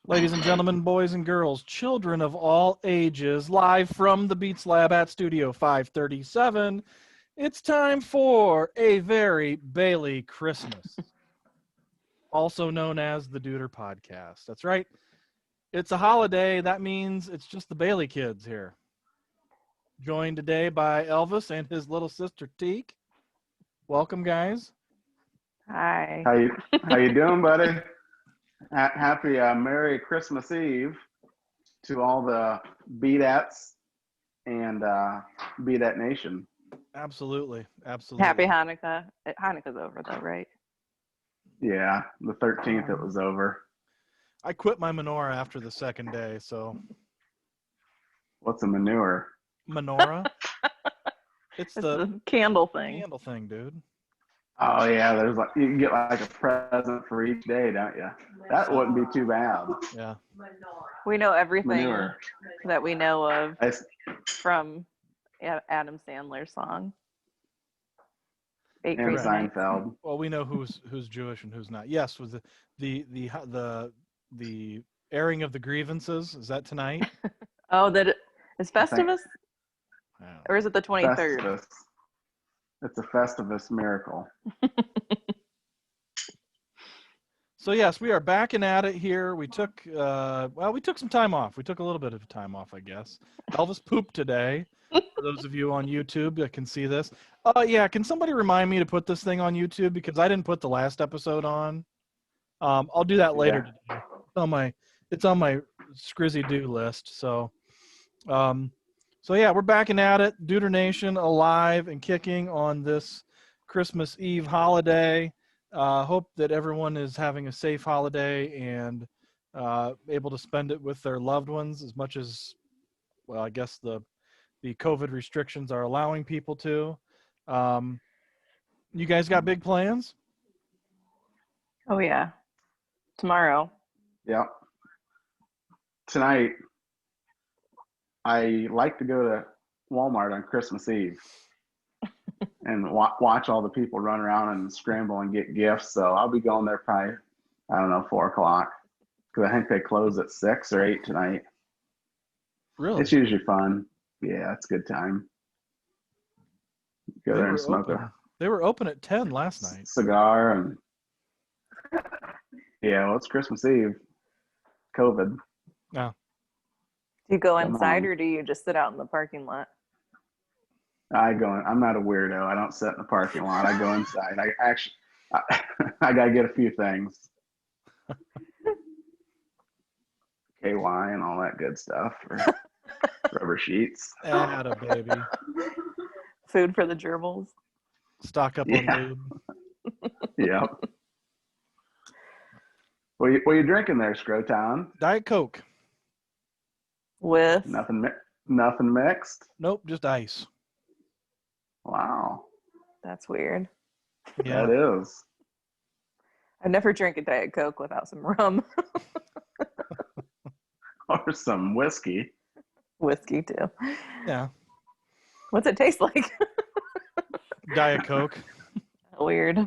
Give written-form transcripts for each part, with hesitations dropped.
Ladies and gentlemen, boys and girls, children of all ages, live from the Beats Lab at Studio 537, it's time for a very Bailey Christmas, also known as the Duder Podcast. That's right. It's a holiday. That means it's just the Bailey kids here. Joined today by Elvis and his little sister Teak. Welcome, guys. Hi. How you doing, buddy? Happy Merry Christmas Eve to all the Beatettes and Beatette Nation. Absolutely. Absolutely. Happy Hanukkah. Hanukkah's over though, right? Yeah, the 13th it was over. I quit my menorah after the second day, so. What's a manure? Menorah? It's the candle thing. Candle thing, dude. Oh yeah, there's like you can get like a present for each day, don't you? That wouldn't be too bad. Yeah. We know everything Manure. that we know of from Adam Sandler's song. And Seinfeld. Well, we know who's Jewish and who's not. Yes, was the airing of the grievances. Is that tonight? Oh, that is Festivus? Wow. Or is it the 23rd? Festivus. It's a Festivus miracle. So yes, we are backing at it here. We took some time off. We took a little bit of time off, I guess. Elvis pooped today. For those of you on YouTube that can see this. Yeah, can somebody remind me to put this thing on YouTube because I didn't put the last episode on. I'll do that later today. It's on my Scrizzy do list. So yeah, we're backing at it. Dudernation alive and kicking on this Christmas Eve holiday. Hope that everyone is having a safe holiday and able to spend it with their loved ones as much as, well, I guess the COVID restrictions are allowing people to. You guys got big plans? Oh, yeah. Tomorrow. Yeah. Tonight, I like to go to Walmart on Christmas Eve and watch all the people run around and scramble and get gifts. So I'll be going there probably, 4 o'clock. Because I think they close at 6 or 8 tonight. Really? It's usually fun. Yeah, it's a good time. Go there and smoke They were open at 10 last night. Cigar and yeah, well, it's Christmas Eve. COVID. Oh. Do you go inside or do you just sit out in the parking lot? I'm not a weirdo. I don't sit in the parking lot. I go inside. I gotta get a few things. KY and all that good stuff. Rubber sheets. Atta baby. Food for the gerbils. Stock up on lube. Yep. What are you drinking there, Scrotown? Diet Coke. With? Nothing mixed? Nope, just ice. Wow. That's weird. Yeah. That is. I never drink a Diet Coke without some rum. Or some whiskey. Whiskey, too. Yeah. What's it taste like? Diet Coke. Weird.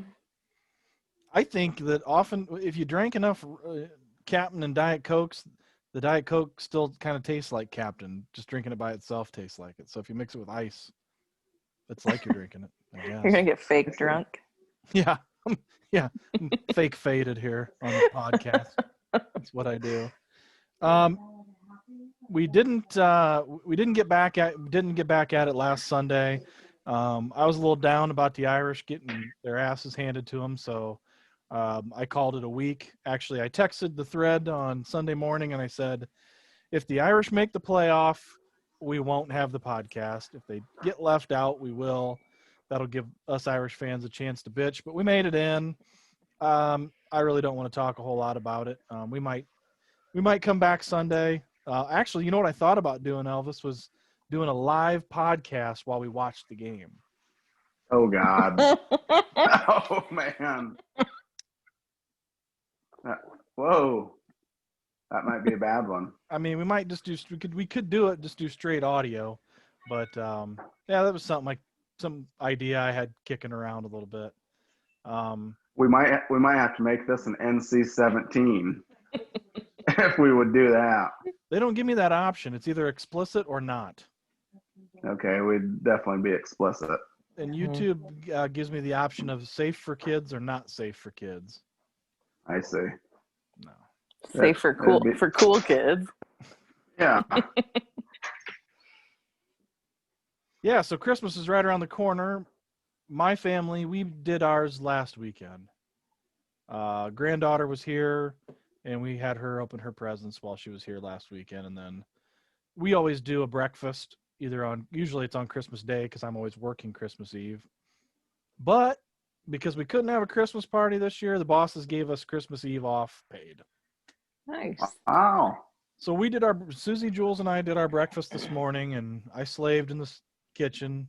I think that often, if you drank enough Captain and Diet Cokes, the Diet Coke still kind of tastes like Captain. Just drinking it by itself tastes like it. So if you mix it with ice, it's like you're drinking it, I guess. You're going to get fake drunk. Yeah. Yeah. I'm fake faded here on the podcast. That's what I do. We didn't get back at it last Sunday. I was a little down about the Irish getting their asses handed to them, so I called it a week. Actually, I texted the thread on Sunday morning and I said, if the Irish make the playoff, we won't have the podcast. If they get left out, we will. That'll give us Irish fans a chance to bitch, but we made it in. I really don't want to talk a whole lot about it. We might come back Sunday. Actually, you know what I thought about doing, Elvis, was doing a live podcast while we watched the game. Oh, God. Oh, man. Whoa. That might be a bad one. I mean, we might just we could do it, just do straight audio. But, yeah, that was some idea I had kicking around a little bit. We might have to make this an NC-17. if we would do that. They don't give me that option. It's either explicit or not. Okay, we'd definitely be explicit. And YouTube gives me the option of safe for kids or not safe for kids. I see. No. Safe for cool kids. Yeah. Yeah, so Christmas is right around the corner. My family, we did ours last weekend. Granddaughter was here, and we had her open her presents while she was here last weekend. And then we always do a breakfast, usually it's on Christmas Day because I'm always working Christmas Eve. But because we couldn't have a Christmas party this year, the bosses gave us Christmas Eve off paid. Nice. Wow. So Susie, Jules, and I did our breakfast this morning, and I slaved in the kitchen.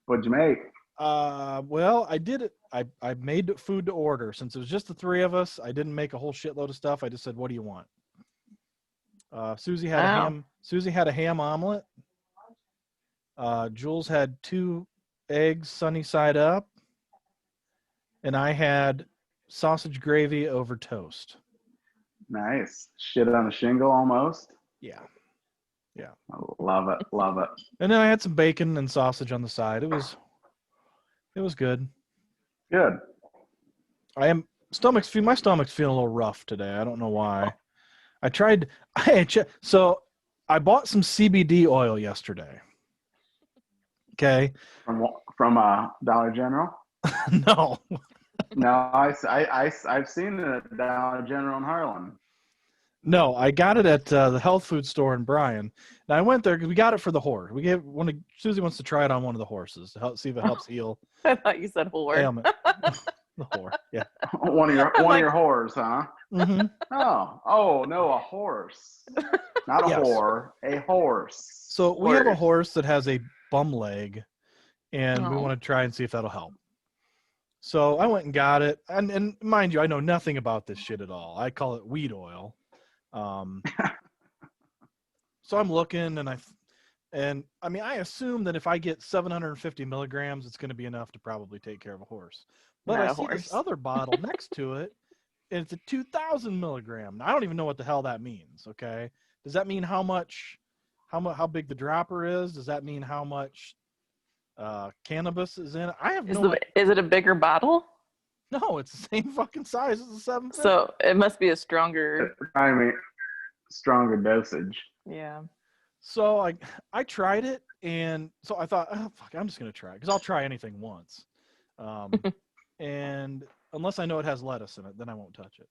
What'd you make? Well, I did it. I made food to order. Since it was just the three of us, I didn't make a whole shitload of stuff. I just said, "What do you want?" Susie had a ham. Susie had a ham omelet. Jules had 2 eggs sunny side up, and I had sausage gravy over toast. Nice. Shit on a shingle almost. Yeah. I love it. Love it. And then I had some bacon and sausage on the side. It was good. Good. My stomach's feeling a little rough today. I don't know why. So I bought some CBD oil yesterday. Okay. From Dollar General? No. No, I've seen it at Dollar General in Harlan. No, I got it at the health food store in Bryan. And I went there because we got it for the horse. Susie wants to try it on one of the horses to see if it helps heal. I thought you said whore. Ailment. The whore, yeah. One of your whores, huh? Mm-hmm. Oh no, a horse, not a whore, a horse. So we have a horse that has a bum leg, and we want to try and see if that'll help. So I went and got it, and mind you, I know nothing about this shit at all. I call it weed oil. So I'm looking, and I mean, I assume that if I get 750 milligrams, it's going to be enough to probably take care of a horse. But I see this other bottle next to it, and it's a 2,000 milligram. Now, I don't even know what the hell that means. Okay, does that mean how big the dropper is? Does that mean how much cannabis is in it? I have no idea. Is it a bigger bottle? No, it's the same fucking size as the 750. So it must be a stronger. I mean, stronger dosage. Yeah. So I tried it, and so I thought, oh, fuck, I'm just gonna try it because I'll try anything once. And unless I know it has lettuce in it, then I won't touch it.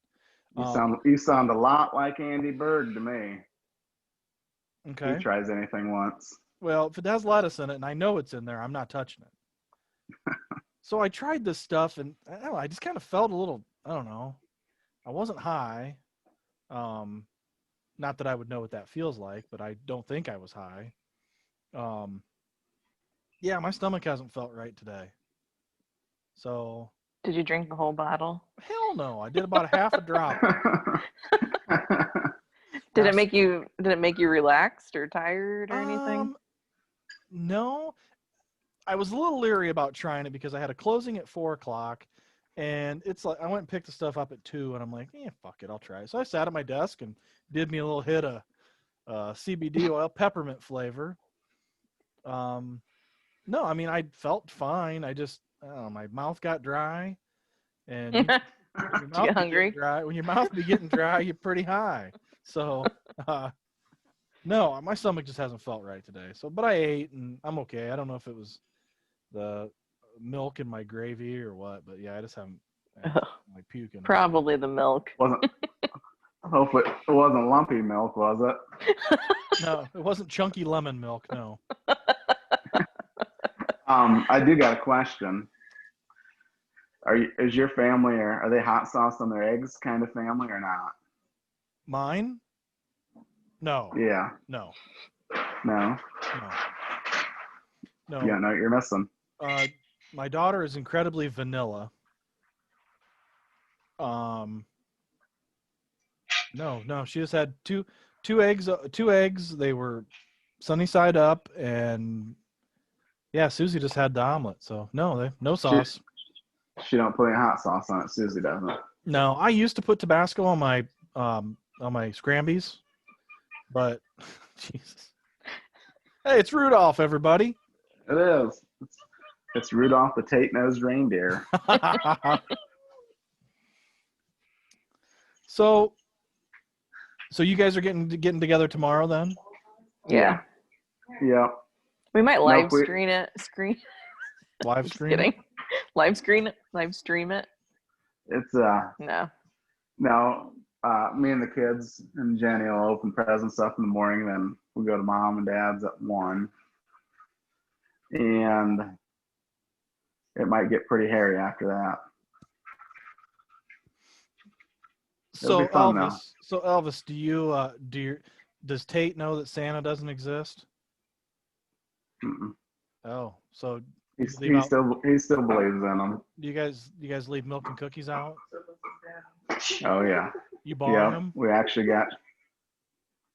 You sound a lot like Andy Bird to me. Okay. He tries anything once. Well, if it has lettuce in it and I know it's in there, I'm not touching it. So I tried this stuff, and I just kind of felt a little, I don't know. I wasn't high. Not that I would know what that feels like, but I don't think I was high. Yeah, my stomach hasn't felt right today. So. Did you drink the whole bottle? Hell no. I did about a half a drop. Did it make you relaxed or tired or anything? No. I was a little leery about trying it because I had a closing at 4:00, and it's like I went and picked the stuff up at 2:00, and I'm like, fuck it, I'll try it. So I sat at my desk and did me a little hit of CBD oil, peppermint flavor. No, I mean, I felt fine. I just, my mouth got dry, and when your mouth get hungry? When your mouth be getting dry, you're pretty high. So, no, my stomach just hasn't felt right today. So, but I ate, and I'm okay. I don't know if it was the milk in my gravy or what, but yeah, I just haven't like puking. Probably the milk. Hopefully it wasn't lumpy milk, was it? No, it wasn't chunky lemon milk. No. I do got a question. Is your family, or are they hot sauce on their eggs kind of family or not? Mine? No. Yeah. No. No. No. Yeah, no, you're missing. My daughter is incredibly vanilla. No, she just had two eggs. They were sunny side up, and yeah, Susie just had the omelet. So no sauce. She don't put any hot sauce on it. Susie doesn't. No, I used to put Tabasco on my Scrambies, but Jesus. Hey, it's Rudolph, everybody. It is. It's Rudolph the Tate-Nosed Reindeer. So you guys are getting together tomorrow then? Yeah. Yeah. We might live Nope, stream it. Live Just stream? kidding. Live stream it. It's No. no. Me and the kids and Jenny will open presents up in the morning. Then we go to Mom and Dad's at 1, and it might get pretty hairy after that. It'll So be fun, though. Elvis, does Tate know that Santa doesn't exist? Mm-mm. Oh, so He still believes in them. do you guys leave milk and cookies out? Oh yeah. You borrow Yeah. them? We actually got.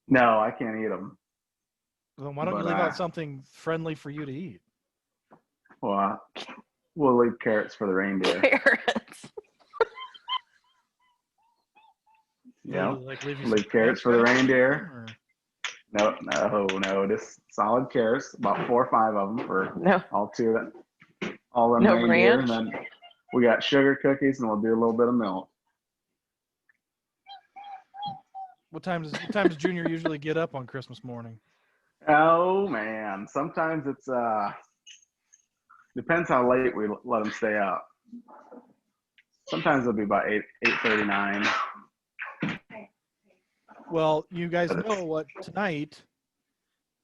No, I can't eat them. Then why don't you leave out something friendly for you to eat? Well, we'll leave carrots for the reindeer. Carrots. Yeah. Like leave carrots for the reindeer. Or? No. Just solid carrots, about 4 or 5 of them for No. all them No reindeer. ranch? And then we got sugar cookies, and we'll do a little bit of milk. What time does Junior usually get up on Christmas morning? Oh man, sometimes it's depends how late we let him stay up. Sometimes it'll be about 8:39. Well, you guys know what tonight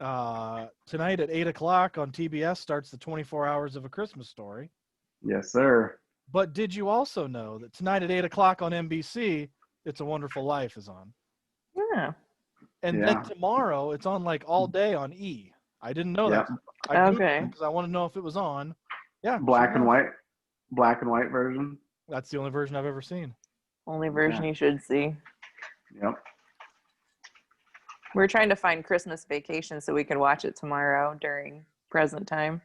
at 8 o'clock on TBS starts the 24 Hours of a Christmas Story. Yes, sir. But did you also know that tonight at 8 o'clock on NBC, It's a Wonderful Life is on? Yeah. And then tomorrow, it's on like all day on E. I didn't know that. I Okay. because I want to know if it was on. Yeah. Black and white version. That's the only version I've ever seen. Only version you should see. Yep. We're trying to find Christmas Vacation so we can watch it tomorrow during present time.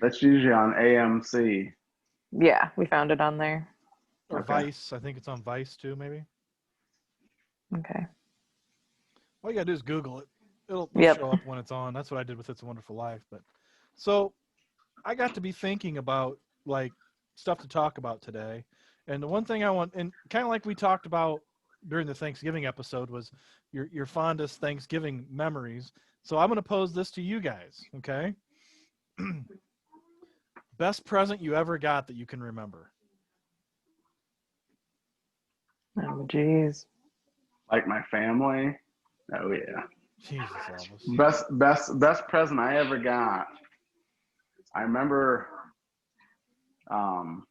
That's usually on AMC. Yeah, we found it on there. Or Vice. I think it's on Vice too, maybe. Okay. All you gotta do is Google it. It'll show up when it's on. That's what I did with It's a Wonderful Life. But so I got to be thinking about like stuff to talk about today. And the one thing I want, and kind of like we talked about during the Thanksgiving episode, was your fondest Thanksgiving memories. So I'm going to pose this to you guys, okay? Best present you ever got that you can remember. Oh, geez. Like my family. Oh yeah. Jesus, Elvis. Best present I ever got. I remember. Oh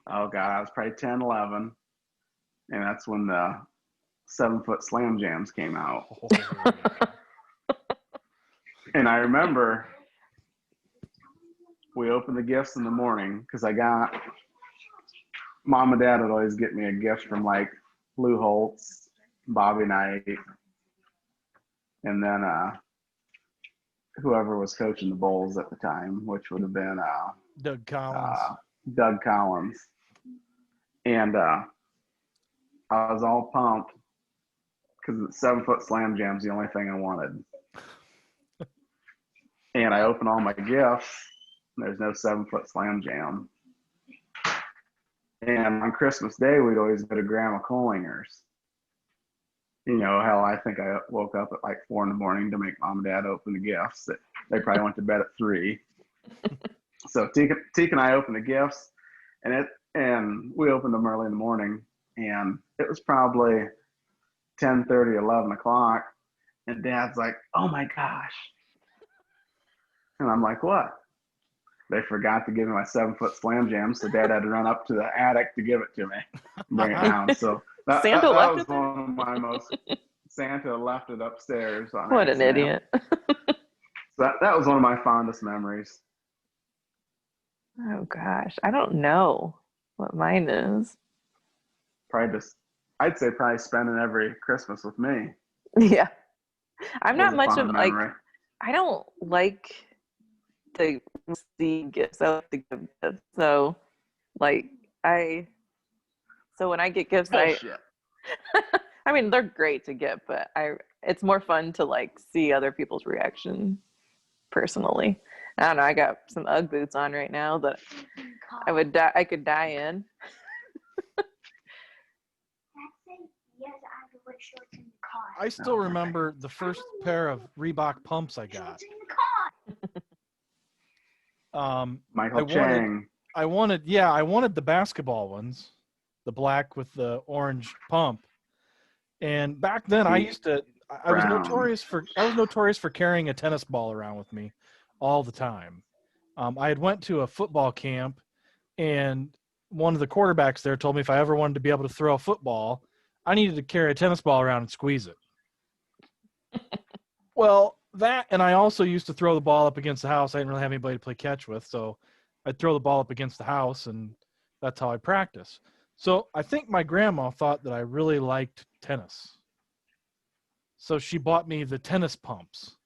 God, I was probably 10, 11, and that's when the 7-foot Slam Jams came out. And I remember we opened the gifts in the morning because Mom and Dad would always get me a gift from like Lou Holtz, Bobby Knight, and then whoever was coaching the Bulls at the time, which would have been Doug Collins. Doug Collins. And I was all pumped because the 7-foot Slam Jam's the only thing I wanted. And I opened all my gifts, and there's no 7-foot Slam Jam. And on Christmas Day, we'd always go to Grandma Collinger's. You know, hell, I think I woke up at like 4 in the morning to make Mom and Dad open the gifts. They probably went to bed at 3. So Teek and I opened the gifts, and we opened them early in the morning, and it was probably 10:30, 11 o'clock, and Dad's like, "Oh my gosh." And I'm like, "What?" They forgot to give me my 7-foot Slam Jam, so Dad had to run up to the attic to give it to me, bring it down. So that was one of my most. Santa left it upstairs. What an idiot! So that was one of my fondest memories. Oh gosh, I don't know what mine is. I'd say probably spending every Christmas with me. Yeah, I'm not much of like. I don't like to receive gifts. I like to give gifts. So, like so when I get gifts, Bullshit. I mean, they're great to get, but it's more fun to like see other people's reaction personally. I don't know. I got some UGG boots on right now that I could die in. I still remember the first pair of Reebok pumps I got. Michael I Chang. I wanted the basketball ones, the black with the orange pump. And back then, I was Brown. notorious for carrying a tennis ball around with me all the time. I had went to a football camp, and one of the quarterbacks there told me if I ever wanted to be able to throw a football, I needed to carry a tennis ball around and squeeze it. Well, that, and I also used to throw the ball up against the house. I didn't really have anybody to play catch with, so I'd throw the ball up against the house, and that's how I practice. So I think my grandma thought that I really liked tennis. So she bought me the tennis pumps,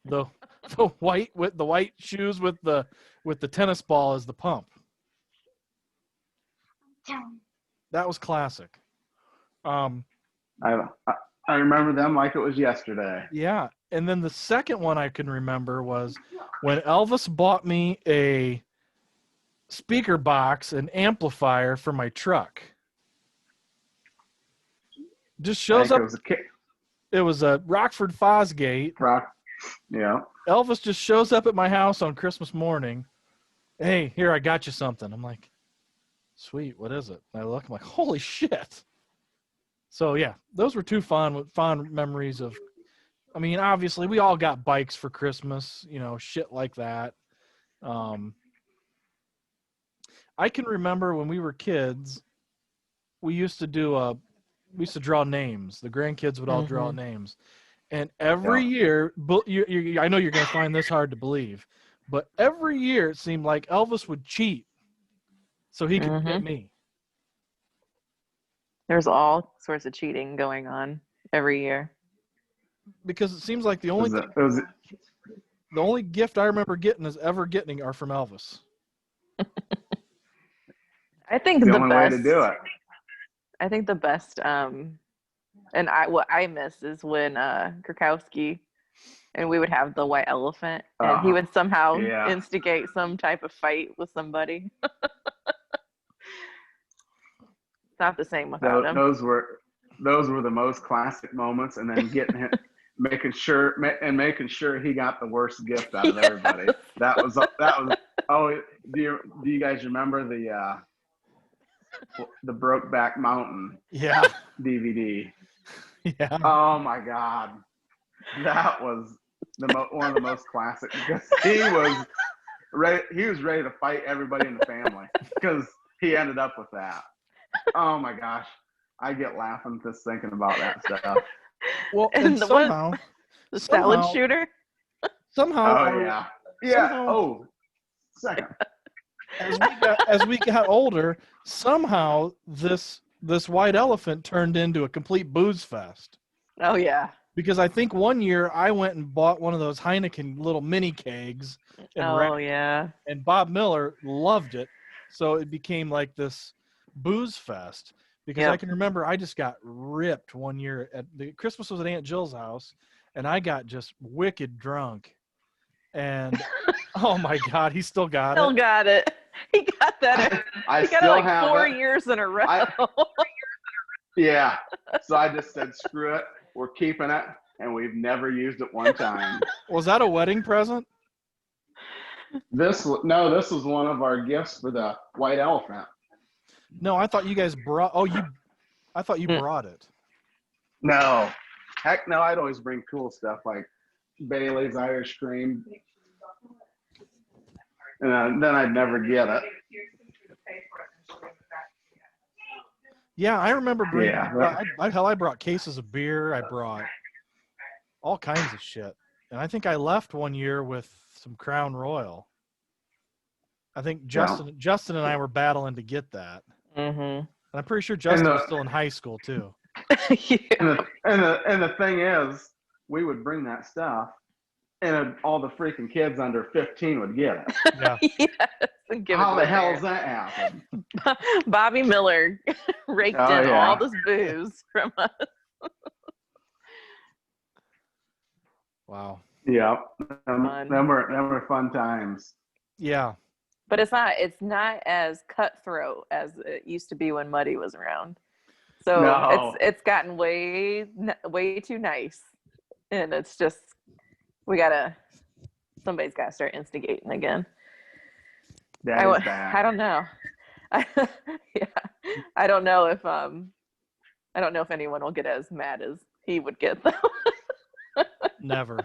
the white shoes with the tennis ball as the pump. That was classic. I remember them like it was yesterday. Yeah, and then the second one I can remember was when Elvis bought me a speaker box and amplifier for my truck. Just shows up. It was a Rockford Fosgate. Yeah. Elvis just shows up at my house on Christmas morning. Hey, here, I got you something. I'm like, sweet, what is it? And I look, I'm like, holy shit. So yeah, those were two fond memories of, I mean, obviously we all got bikes for Christmas, shit like that. I can remember when we were kids, we used to draw names. The grandkids would all draw names. And every year, I know you're going to find this hard to believe, but every year it seemed like Elvis would cheat so he could get me. There's all sorts of cheating going on every year. Because it seems like the only gift I remember getting are from Elvis. I think the only way to do it. I think the best, and what I miss is when Krakowski and we would have the white elephant, and he would somehow instigate some type of fight with somebody. It's not the same without him. Those were the most classic moments, and then getting him, making sure he got the worst gift out of everybody. That was. Oh, do you guys remember the Brokeback Mountain DVD? Yeah. Oh my God, that was one of the most classic, because he was ready to fight everybody in the family because he ended up with that. Oh my gosh, I get laughing just thinking about that stuff. Well, and somehow the salad shooter. Somehow. Second. As we got older, somehow this white elephant turned into a complete booze fest. Oh yeah. Because I think one year I went and bought one of those Heineken little mini kegs. And Bob Miller loved it, so it became like this booze fest. Because I can remember I just got ripped one year Christmas was at Aunt Jill's house, and I got just wicked drunk. And oh my God, he still got it. Still got it. He got that. I got still it like have 4 years in a row. Yeah. So I just said, screw it. We're keeping it, and we've never used it one time. Was that a wedding present? This was one of our gifts for the white elephant. No, I thought you guys brought. I thought you brought it. No, heck no. I'd always bring cool stuff like Bailey's Irish Cream, and then I'd never get it. Yeah, I remember bringing. I brought cases of beer. I brought all kinds of shit, and I think I left one year with some Crown Royal. I think Justin and I were battling to get that. And I'm pretty sure Justin was still in high school too. And the thing is, we would bring that stuff, all the freaking kids under 15 would get it. Yeah. Yes, and give How it to the the hell's parents. that happen? Bobby Miller raked Oh, in yeah. all this booze from us. Wow. Yeah, Fun. them were fun times. Yeah. But it's not as cutthroat as it used to be when Muddy was around. So No. it's gotten way too nice, and it's just somebody's got to start instigating again. That is bad. I don't know. Yeah, I don't know if anyone will get as mad as he would get though. Never.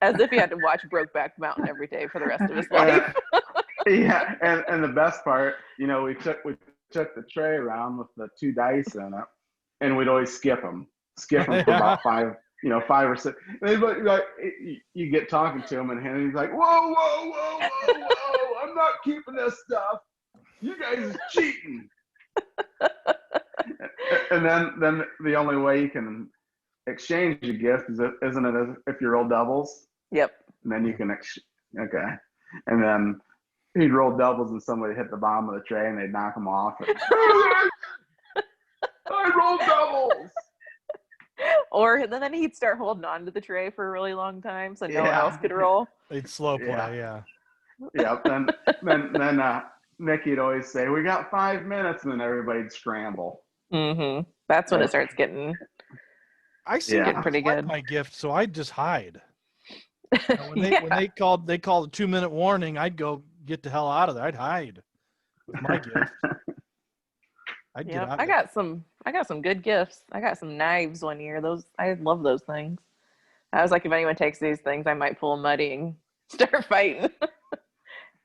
As if he had to watch Brokeback Mountain every day for the rest of his life. Yeah, and the best part, we took the tray around with the 2 dice in it, and we'd always skip them for about 5 or 6. And like, you get talking to him, and he's like, whoa, I'm not keeping this stuff. You guys are cheating. And then the only way you can exchange a gift isn't it if you roll doubles? Yep. And then you can okay. And then he'd roll doubles and somebody hit the bottom of the tray and they'd knock him off. I rolled doubles. Or then he'd start holding on to the tray for a really long time so no one else could roll. They'd slow play, yeah. Yeah. Then Mickey'd always say, "We got 5 minutes," and then everybody'd scramble. Mm-hmm. That's when it starts getting. I see getting pretty good. My gift, so I'd just hide. When they called a 2-minute warning, I'd go get the hell out of there. I'd hide with my gift. I'd get out. I got some good gifts. I got some knives one year. I love those things. I was like, if anyone takes these things, I might pull a Muddy and start fighting.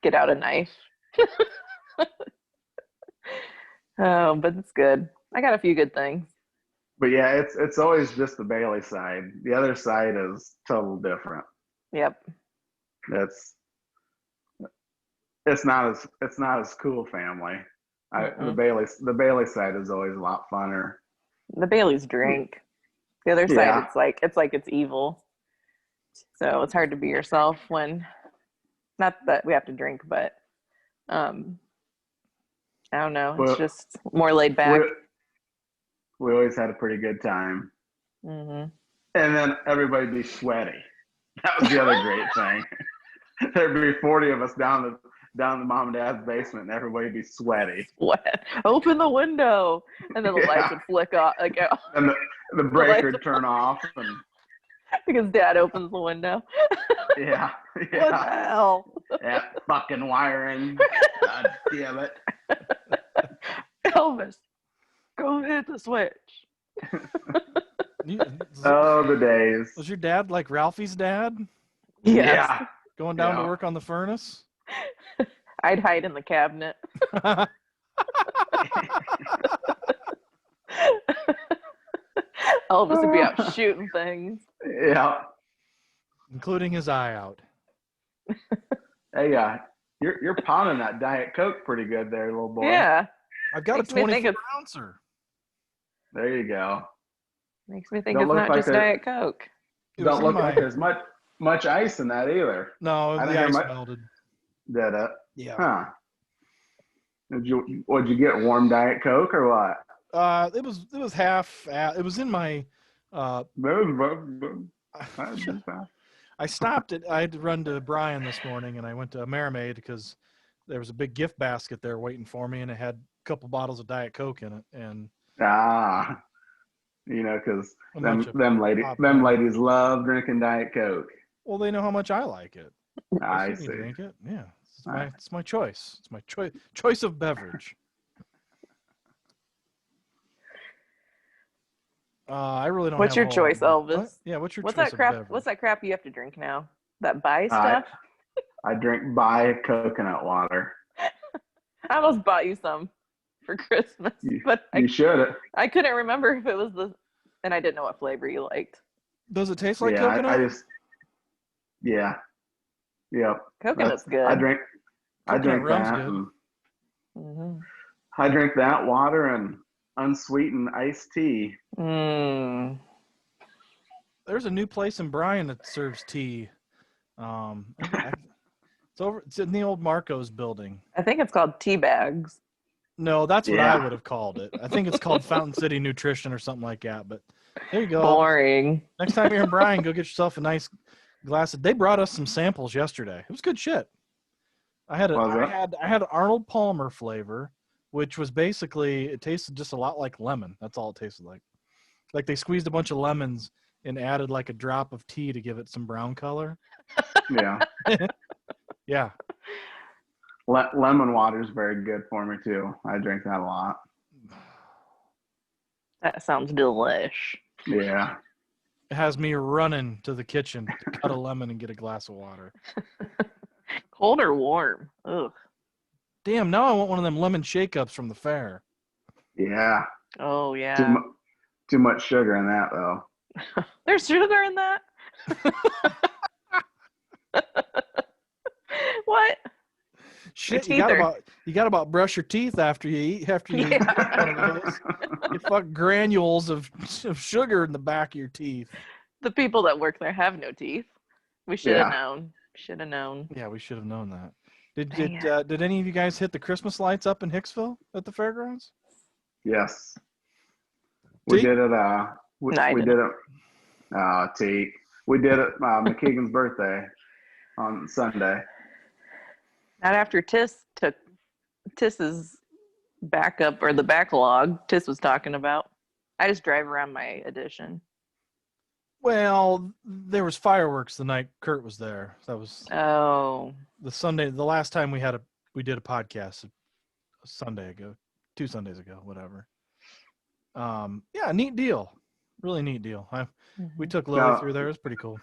Get out a knife. Oh, but it's good. I got a few good things. But yeah, it's always just the Bailey side. The other side is total different. Yep. It's not as cool family. The Bailey side is always a lot funner. The Baileys drink. The other side, it's like it's evil. So it's hard to be yourself when, not that we have to drink, but I don't know. It's just more laid back. We always had a pretty good time. Mm-hmm. And then everybody'd be sweaty. That was the other great thing. There'd be 40 of us down the mom and dad's basement, and everybody'd be sweaty. Sweat. Open the window, and then the lights would flick off. And the breaker would turn off, and because Dad opens the window. Yeah. What the hell? That fucking wiring. God damn it. Elvis, go hit the switch. Oh, the days. Was your dad like Ralphie's dad? Yes. Yeah. Going down to work on the furnace? I'd hide in the cabinet. Elvis would be out shooting things. Yeah. Including his eye out. Hey, you're pounding that Diet Coke pretty good there, little boy. Yeah. I've got a 24-ouncer. There you go. Makes me think it's not just Diet Coke. Don't look like there's much ice in that either. No, the ice melted. Did it? Yeah. Huh. Would you get warm Diet Coke or what? It was half. It was in my. I stopped it. I had to run to Brian this morning, and I went to Marinade because there was a big gift basket there waiting for me, and it had a couple bottles of Diet Coke in it. And because them ladies love drinking Diet Coke. Well, they know how much I like it. I see. Drink it. Yeah, it's my choice. It's my choice of beverage. I really don't. What's your choice, Elvis? What? Yeah, what's your choice? What's that crap you have to drink now? That Bai stuff? I drink Bai coconut water. I almost bought you some for Christmas, but you should. I couldn't remember if it was and I didn't know what flavor you liked. Does it taste like coconut? Yep. Coconut's good. I drink that. Mm-hmm. I drink that water and unsweetened iced tea. Mm. There's a new place in Bryan that serves tea. It's in the old Marco's building. I think it's called tea bags. No, that's what Yeah. I would have called it. I think it's called Fountain City Nutrition or something like that. But there you go. Boring. Next time you're in Bryan, go get yourself a nice glass. They brought us some samples yesterday. It was good shit. I had Arnold Palmer flavor, which was basically, it tasted just a lot like lemon. That's all it tasted like. Like they squeezed a bunch of lemons and added like a drop of tea to give it some brown color. Yeah. Yeah. Lemon water is very good for me too. I drink that a lot. That sounds delish. Yeah. It has me running to the kitchen to cut a lemon and get a glass of water. Cold or warm? Ugh. Damn, now I want one of them lemon shake-ups from the fair. Yeah. Oh, yeah. Too much sugar in that though. There's sugar in that? What? Shit, you got about brush your teeth after you eat Yeah. one of those. You fuck granules of sugar in the back of your teeth. The people that work there have no teeth. We should have known. Should have known. Yeah, we should have known that. Dang it. Did any of you guys hit the Christmas lights up in Hicksville at the fairgrounds? Yes. We did it. We did it. We did it. McKeegan's birthday on Sunday. Not after Tiss's backup or the backlog Tiss was talking about. I just drive around my addition. Well, there was fireworks the night Kurt was there. That was the Sunday. The last time we did a podcast a Sunday ago, 2 Sundays ago, whatever. Yeah, neat deal. Really neat deal. We took Lily through there. It was pretty cool.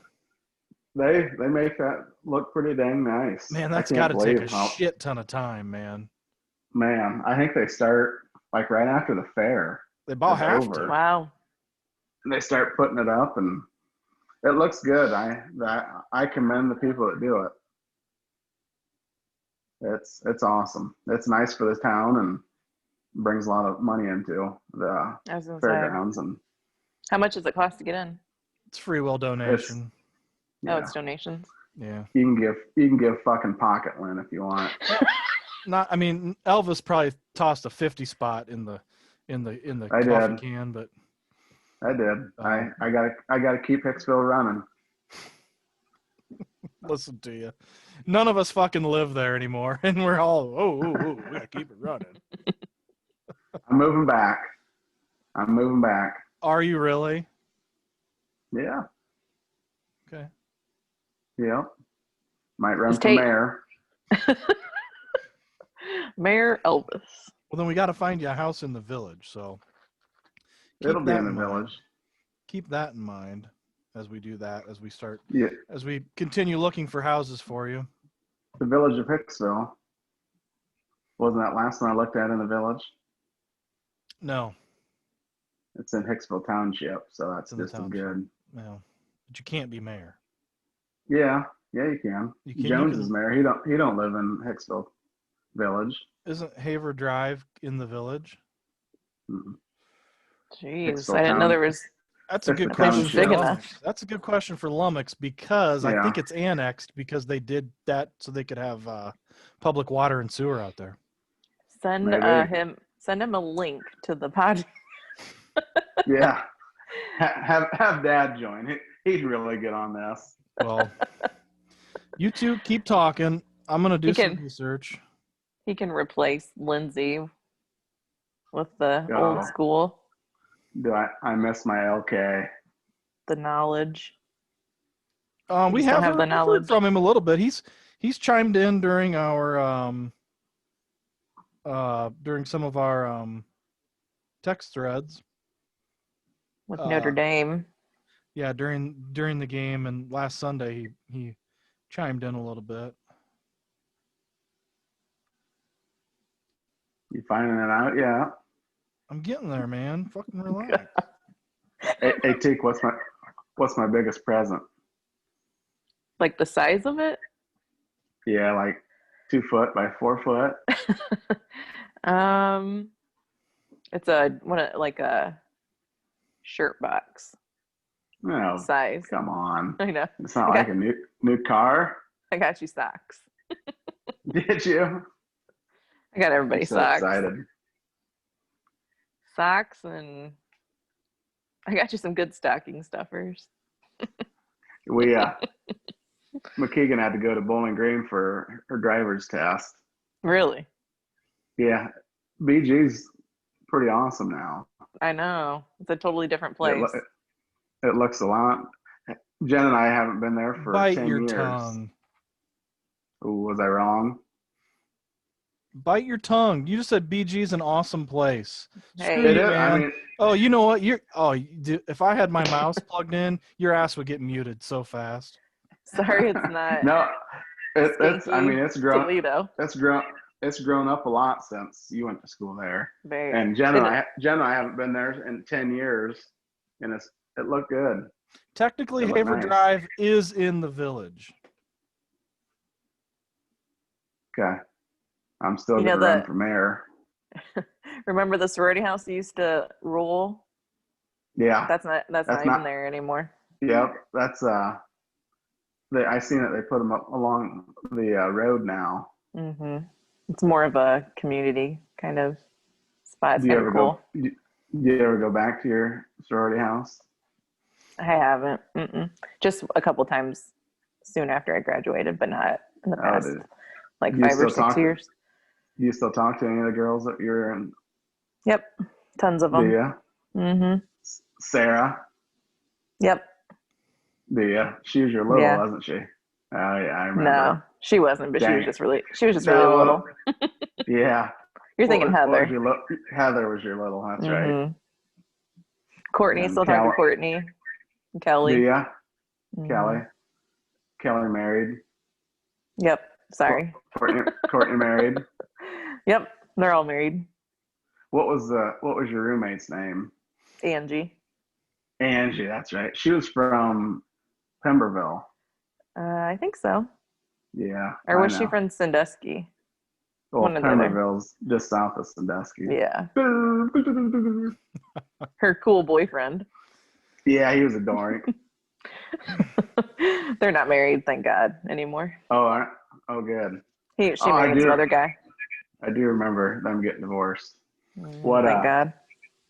They make that look pretty dang nice. Man, that's got to take a shit ton of time, man. Man, I think they start like right after the fair. They about have to. Wow. And they start putting it up, and it looks good. I commend the people that do it. It's awesome. It's nice for the town and brings a lot of money into the fairgrounds. And how much does it cost to get in? It's free will donation. It's donations. Yeah. You can give fucking pocket lint if you want. Elvis probably tossed a 50 spot in the coffee can, but I did. I gotta keep Hicksville running. Listen to you. None of us fucking live there anymore, and we're all we gotta keep it running. I'm moving back. Are you really? Yeah. Okay. Yeah. Might run for mayor. Mayor Elvis. Well, then we got to find you a house in the village. So it'll be in the village. Keep that in mind as we do that, as we start, Yeah. As we continue looking for houses for you. The village of Hicksville. Wasn't that last one I looked at in the village? No. It's in Hicksville Township, so that's just as good. No. But you can't be mayor. Yeah, you can. Jones is mayor. He don't live in Hicksville Village. Isn't Haver Drive in the village? Mm-mm. Jeez, I didn't know there was. That's a good question. That's a good question for Lummox because I think it's annexed because they did that so they could have public water and sewer out there. Send him a link to the podcast. Yeah, have Dad join. He'd really get on this. Well, you two keep talking. I'm gonna do some research. He can replace Lindsay with the old school. I miss my LK. The knowledge. We have the knowledge from him a little bit. He's chimed in during our during some of our text threads with Notre Dame. Yeah, during the game and last Sunday he chimed in a little bit. You finding it out? Yeah. I'm getting there, man. Fucking relax. Hey, Teak, what's my biggest present? Like the size of it? Yeah, like 2 foot by 4 foot. It's a shirt box. No, size. come on. I know. It's not like a new car. I got you socks. Did you? I got I'm everybody so socks. excited. Socks, and I got you some good stocking stuffers. We McKeegan had to go to Bowling Green for her driver's test. Really? Yeah, BG's pretty awesome now. I know. It's a totally different place. It looks a lot. Jen and I haven't been there for Bite 10 your years. tongue. Ooh, was I wrong? Bite your tongue. You just said BG's an awesome place. Hey. Screw It you, is. man. I mean, Oh, you know what? If I had my mouse plugged in, your ass would get muted so fast. Sorry, it's not. no, it's. I mean, it's grown. Toledo. It's grown up a lot since you went to school there. Very. And Jen and I haven't been there in 10 years, and it looked good. Technically, It looked Haver nice. Drive is in the village. Okay, I'm still gonna run for mayor. Remember the sorority house you used to rule? Yeah, that's not even there anymore. Yep, that's I seen it. They put them up along the road now. Mm-hmm. It's more of a community kind of spot. It's kind of cool. Do you ever go back to your sorority house? I haven't. Just a couple times soon after I graduated, but not in the past like 5 or 6 years. Do you still talk to any of the girls that you're in? Yep, tons of them. Do you? Mm-hmm. Sarah? Yep. Do you? She was your little, wasn't she? Oh yeah, I remember. No, she wasn't, but she was just really little. Yeah. You're thinking Heather. Heather was your little, that's right. Courtney, still talking to Courtney. And Kelly. Do ya? Kelly married. Yep. Sorry. Courtney married. Yep. They're all married. What was your roommate's name? Angie, that's right. She was from Pemberville. I think so. Yeah. Or was she from Sandusky? Well, Pemberville's just south of Sandusky. Yeah. Her cool boyfriend. Yeah, he was adoring. They're not married, thank God, anymore. Oh, good. She married some other guy. I do remember them getting divorced. Thank God.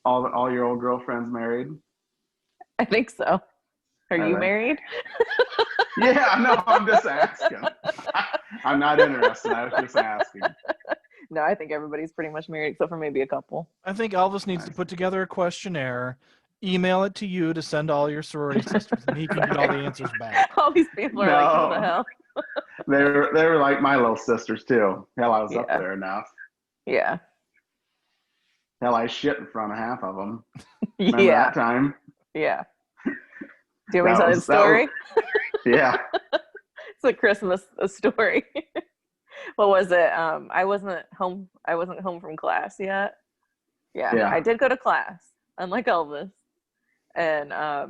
All your old girlfriends married? I think so. Are you married? Yeah, no, I'm just asking. I'm not interested. I was just asking. No, I think everybody's pretty much married except for maybe a couple. I think Elvis needs to put together a questionnaire, email it to you to send all your sorority sisters, and he can get all the answers back. All these people are like, what the hell? They were like my little sisters too. Hell, I was up there enough. Yeah. Hell, I shit in front of half of them. Remember that time? Yeah. Do you want me to tell you the story? Yeah. It's a Christmas story. What was it? I wasn't home from class yet. Yeah. I did go to class, unlike Elvis. And I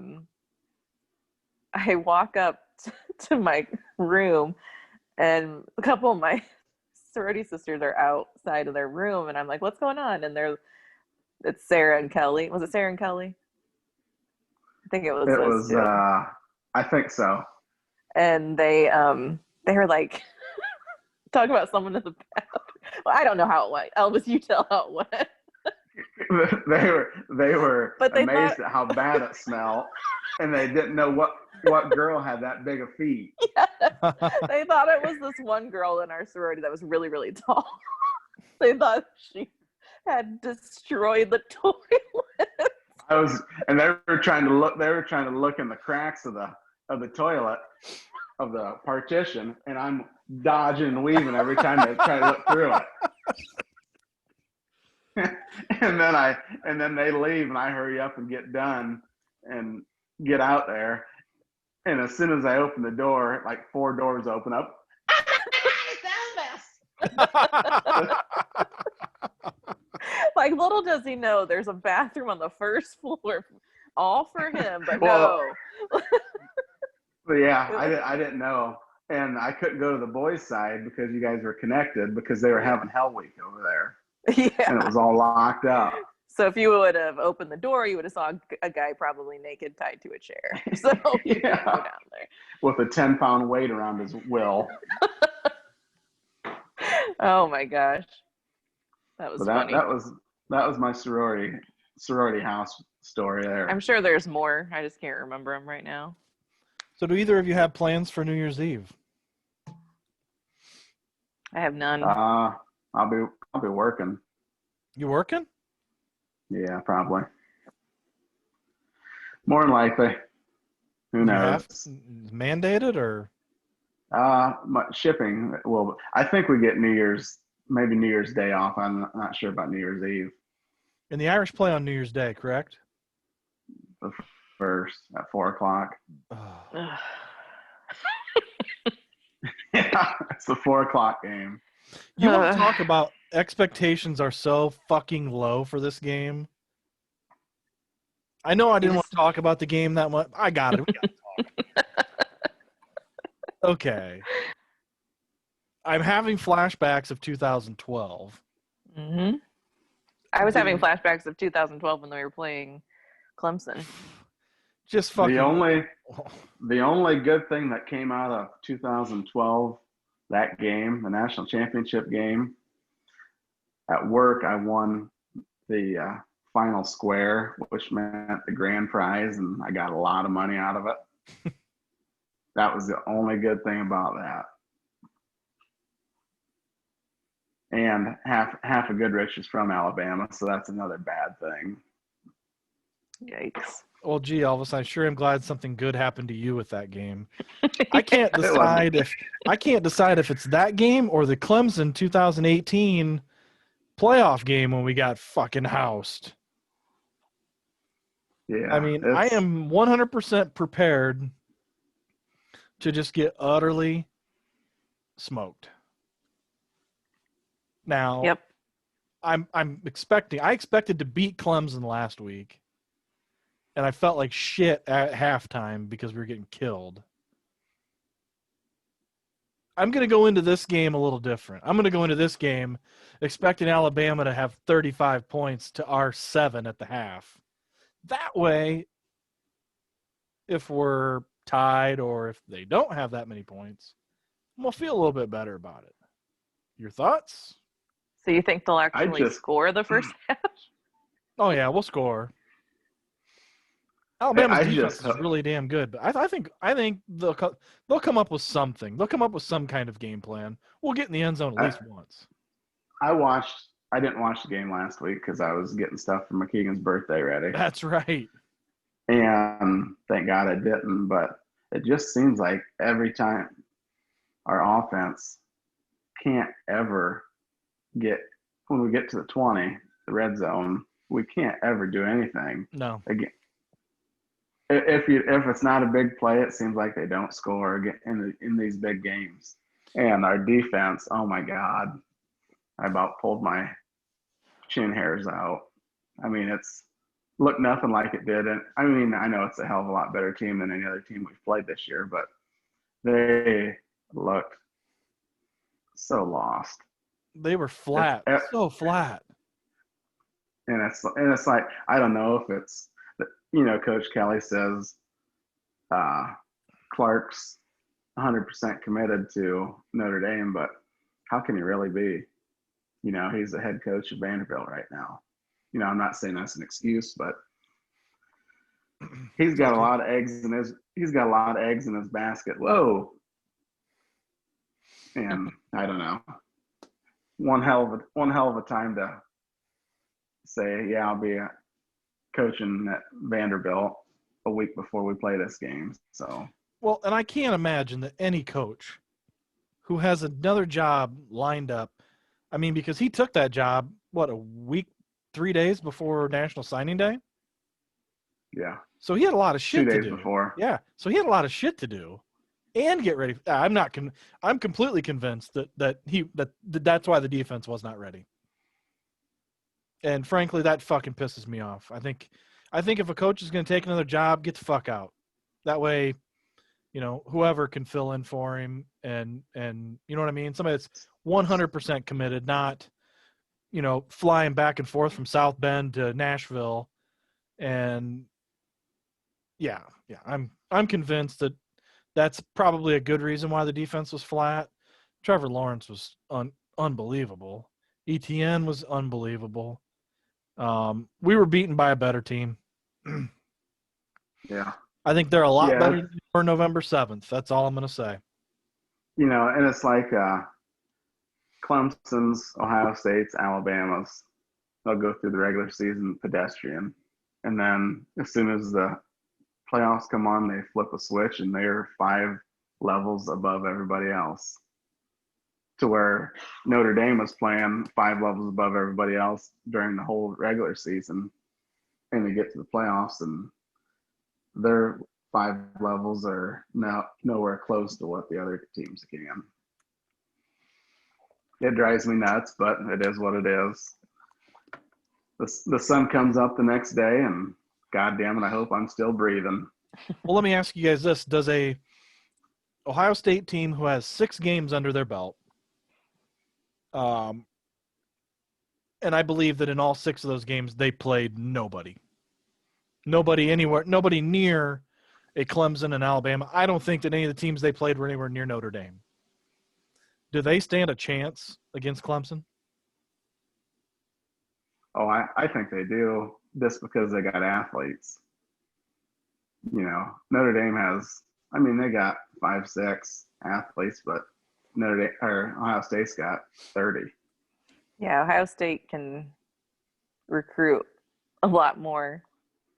walk up to my room, and a couple of my sorority sisters are outside of their room, and I'm like, what's going on? And it's Sarah and Kelly. Was it Sarah and Kelly? I think it was. It was. I think so. And they were like talking about someone in the bathroom. Well, I don't know how it went. Elvis, you tell how it went. They were amazed at how bad it smelled, and they didn't know what girl had that big of feet. Yeah. They thought it was this one girl in our sorority that was really, really tall. They thought she had destroyed the toilet. And they were trying to look in the cracks of the toilet, of the partition, and I'm dodging and weaving every time they try to look through it. and then they leave, and I hurry up and get done and get out there. And as soon as I open the door, like 4 doors open up. Like, little does he know there's a bathroom on the first floor, all for him, but no. But yeah, I didn't know. And I couldn't go to the boys' side because you guys were connected because they were having Hell Week over there. Yeah. And it was all locked up. So if you would have opened the door, you would have saw a guy probably naked tied to a chair. So you didn't go down there. With a 10-pound weight around his will. Oh my gosh. That was funny. That was my sorority house story there. I'm sure there's more. I just can't remember them right now. So do either of you have plans for New Year's Eve? I have none. I'll be working. You working? Yeah, probably. More than likely. Who knows? Mandated or? Shipping. Well, I think we get New Year's Day off. I'm not sure about New Year's Eve. And the Irish play on New Year's Day, correct? The first at 4:00. Yeah, it's the 4:00 game. You want to talk about expectations are so fucking low for this game? I know I didn't want to talk about the game that much. I got it. We got to talk. Okay. I'm having flashbacks of 2012. Mm-hmm. I was having flashbacks of 2012 when they were playing Clemson. Just fucking. The only good thing that came out of 2012, that game, the national championship game, at work, I won the final square, which meant the grand prize, and I got a lot of money out of it. That was the only good thing about that. And half of Goodrich is from Alabama, so that's another bad thing. Yikes. Well, gee, Elvis, I sure am glad something good happened to you with that game. I can't decide if it's that game or the Clemson 2018 playoff game when we got fucking housed. Yeah. I mean, I am 100% prepared to just get utterly smoked. Now, yep. I expected to beat Clemson last week, and I felt like shit at halftime because we were getting killed. I'm going to go into this game a little different. I'm going to go into this game expecting Alabama to have 35 points to our 7 at the half. That way, if we're tied or if they don't have that many points, we'll feel a little bit better about it. Your thoughts? So you think they'll actually score the first half? Oh, yeah, we'll score. Alabama's defense is really damn good, but I think they'll come up with something. They'll come up with some kind of game plan. We'll get in the end zone at least once. I didn't watch the game last week because I was getting stuff for McKeegan's birthday ready. That's right. And thank God I didn't, but it just seems like every time our offense can't ever when we get to the 20, the red zone, we can't ever do anything. No. Again, if it's not a big play, it seems like they don't score in these big games. And our defense, oh my God, I about pulled my chin hairs out. I mean, it's looked nothing like it did. And I mean, I know it's a hell of a lot better team than any other team we've played this year, but they looked so lost. They were flat, so flat. And it's like, I don't know if it's, Coach Kelly says Clark's 100% committed to Notre Dame, but how can he really be? He's the head coach of Vanderbilt right now. I'm not saying that's an excuse, but he's got a lot of eggs in his basket. Whoa. And I don't know. One hell of a time to say, yeah, I'll be coaching at Vanderbilt a week before we play this game. So, well, and I can't imagine that any coach who has another job lined up, I mean, because he took that job, a week, 3 days before National Signing Day? Yeah. So he had a lot of shit to do. 2 days before. Yeah. So he had a lot of shit to do and get ready. I'm completely convinced that's why the defense was not ready. And frankly, that fucking pisses me off. I think if a coach is going to take another job, get the fuck out. That way, whoever can fill in for him and you know what I mean? Somebody that's 100% committed, not flying back and forth from South Bend to Nashville. And yeah, I'm convinced that that's probably a good reason why the defense was flat. Trevor Lawrence was unbelievable. ETN was unbelievable. We were beaten by a better team. Yeah. I think they're a lot better than they were November 7th. That's all I'm going to say. And it's like Clemson's, Ohio State's, Alabama's. They'll go through the regular season pedestrian. And then as soon as the playoffs come on, they flip a switch and they're 5 levels above everybody else. To where Notre Dame was playing 5 levels above everybody else during the whole regular season. And they get to the playoffs and their 5 levels are nowhere close to what the other teams can. It drives me nuts, but it is what it is. The sun comes up the next day, and God damn it, I hope I'm still breathing. Well, let me ask you guys this. Does a Ohio State team who has 6 games under their belt, and I believe that in all 6 of those games, they played nobody anywhere, nobody near a Clemson and Alabama. I don't think that any of the teams they played were anywhere near Notre Dame. Do they stand a chance against Clemson? Oh, I think they do, just because they got athletes. Notre Dame has, they got 5, 6 athletes, but Ohio State's got 30. Yeah, Ohio State can recruit a lot more,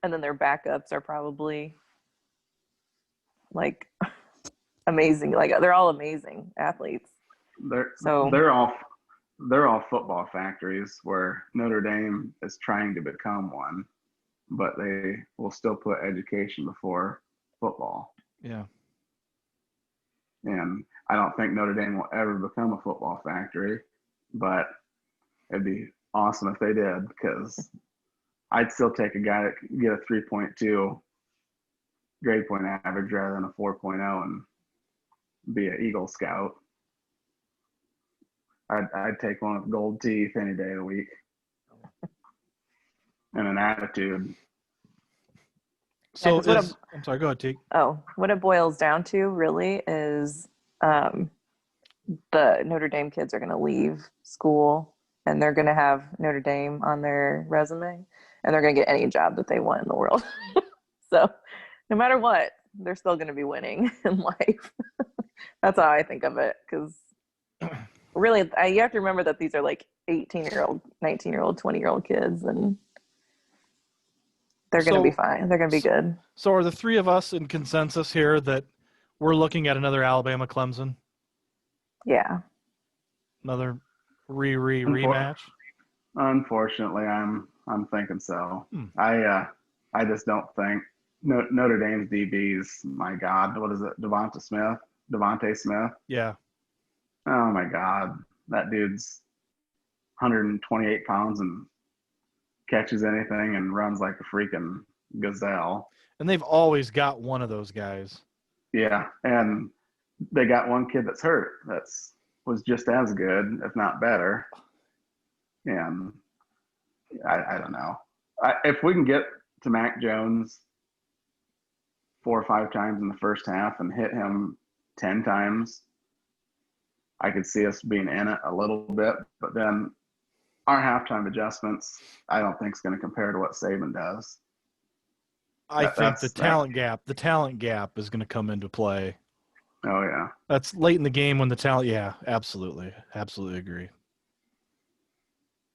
and then their backups are probably like amazing. Like they're all amazing athletes. They're all football factories, where Notre Dame is trying to become one, but they will still put education before football. Yeah. And I don't think Notre Dame will ever become a football factory, but it'd be awesome if they did, because I'd still take a guy that can get a 3.2 grade point average rather than a 4.0 and be an Eagle Scout. I'd take one with gold teeth any day of the week and an attitude. So I'm sorry, go ahead, Teague. Oh, what it boils down to really is the Notre Dame kids are going to leave school and they're going to have Notre Dame on their resume, and they're going to get any job that they want in the world. So no matter what, they're still going to be winning in life. That's how I think of it, because really, you have to remember that these are like 18-year-old, 19-year-old, 20-year-old kids, and they're going to be fine. They're going to be good. So are the 3 of us in consensus here that we're looking at another Alabama Clemson? Yeah. Another rematch? Unfortunately, I'm thinking so. I just don't think Notre Dame's DBs, my God, what is it? Devontae Smith? Yeah. Oh my God. That dude's 128 pounds and catches anything and runs like a freaking gazelle. And they've always got one of those guys. Yeah. And they got one kid that's hurt was just as good, if not better. And I don't know. If we can get to Mac Jones 4 or 5 times in the first half and hit him 10 times, I could see us being in it a little bit. But then our halftime adjustments, I don't think is going to compare to what Saban does. I think the talent gap is going to come into play. Oh yeah. That's late in the game when the talent. Yeah, absolutely agree.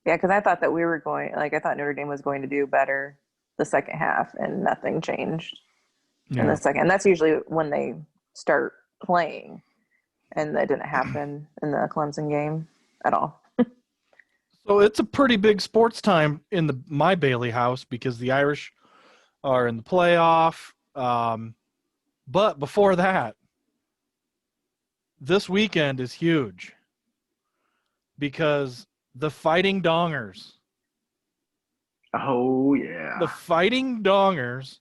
Yeah, because I thought that I thought Notre Dame was going to do better the second half, and nothing changed in the second. And that's usually when they start playing, and that didn't happen in the Clemson game at all. So it's a pretty big sports time in my Bailey house, because the Irish are in the playoff. But before that, this weekend is huge, because the Fighting Dongers. Oh, yeah. The Fighting Dongers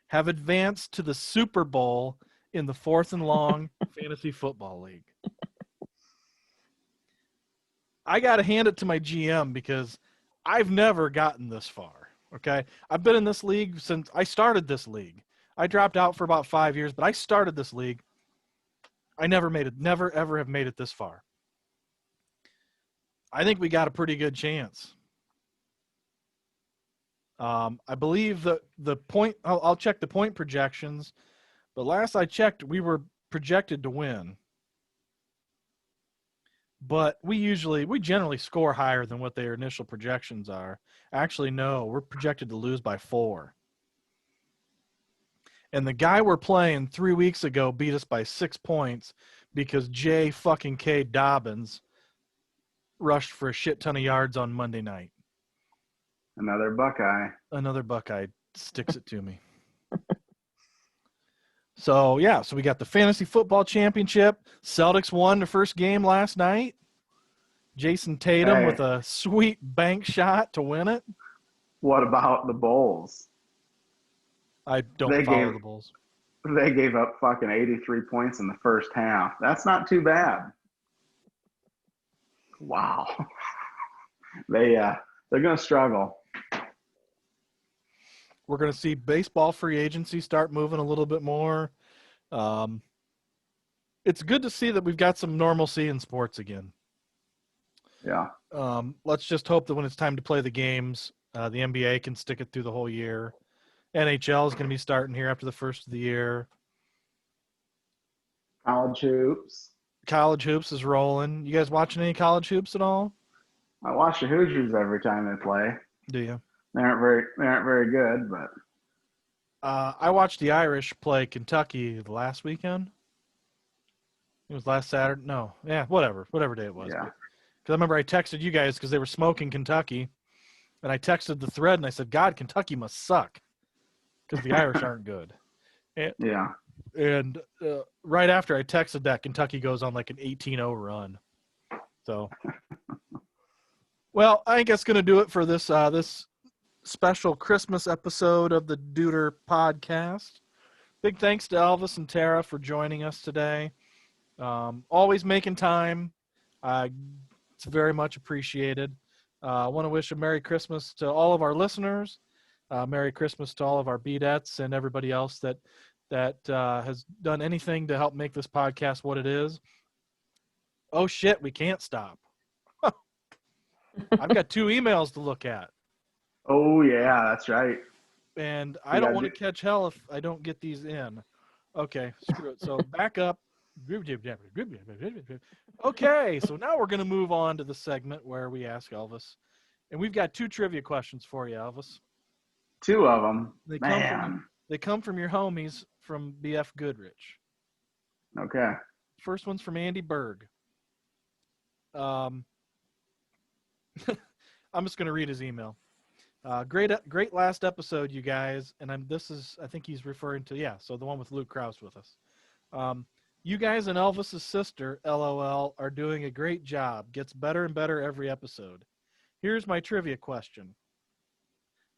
have advanced to the Super Bowl in the 4th and Long Fantasy Football League. I got to hand it to my GM because I've never gotten this far. Okay. I've been in this league since I started this league. I dropped out for about 5 years, but I started this league. I never made it, never, ever have made it this far. I think we got a pretty good chance. I believe the point, I'll check the point projections, but last I checked, we were projected to win. But we generally score higher than what their initial projections are. Actually, no, we're projected to lose by 4. And the guy we're playing 3 weeks ago beat us by 6 points because J fucking K Dobbins rushed for a shit ton of yards on Monday night. Another Buckeye. Another Buckeye sticks it to me. So, yeah, so we got the Fantasy Football Championship. Celtics won the first game last night. Jason Tatum with a sweet bank shot to win it. What about the Bulls? I don't follow the Bulls. They gave up fucking 83 points in the first half. That's not too bad. Wow. They're going to struggle. We're going to see baseball free agency start moving a little bit more. It's good to see that we've got some normalcy in sports again. Yeah. Let's just hope that when it's time to play the games, the NBA can stick it through the whole year. NHL is going to be starting here after the first of the year. College hoops. College hoops is rolling. You guys watching any college hoops at all? I watch the Hoosiers every time they play. Do you? They aren't very good, but I watched the Irish play Kentucky the last weekend. It was last Saturday. No, yeah, whatever day it was. Yeah. Because I remember I texted you guys because they were smoking Kentucky, and I texted the thread and I said, "God, Kentucky must suck," because the Irish aren't good. And right after I texted that, Kentucky goes on like an 18-0 run. So, well, I think that's going to do it for this this special Christmas episode of the Duder podcast. Big thanks to Elvis and Tara for joining us today. Always making time. It's very much appreciated. I want to wish a Merry Christmas to all of our listeners. Merry Christmas to all of our B-Dets and everybody else that has done anything to help make this podcast what it is. Oh, shit, we can't stop. I've got 2 emails to look at. Oh, yeah, that's right. And I don't want to catch hell if I don't get these in. Okay, screw it. So back up. Okay, so now we're going to move on to the segment where we ask Elvis. And we've got 2 trivia questions for you, Elvis. 2 of them. They come from your homies from BF Goodrich. Okay. First one's from Andy Berg. I'm just going to read his email. Great last episode, you guys. And I think he's referring to, so the one with Luke Krause with us. You guys and Elvis's sister, LOL, are doing a great job. Gets better and better every episode. Here's my trivia question.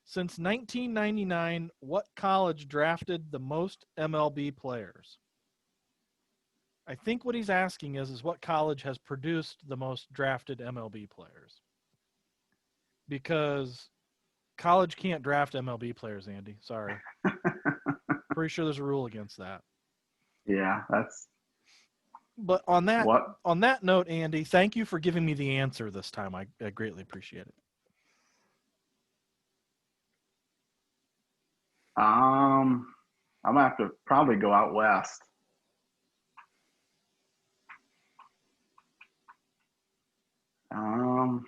Since 1999, what college drafted the most MLB players? I think what he's asking is what college has produced the most drafted MLB players? Because college can't draft MLB players, Andy. Sorry. Pretty sure there's a rule against that. Yeah, that's. But on that note, Andy, thank you for giving me the answer this time. I greatly appreciate it. I'm gonna have to probably go out west. I'm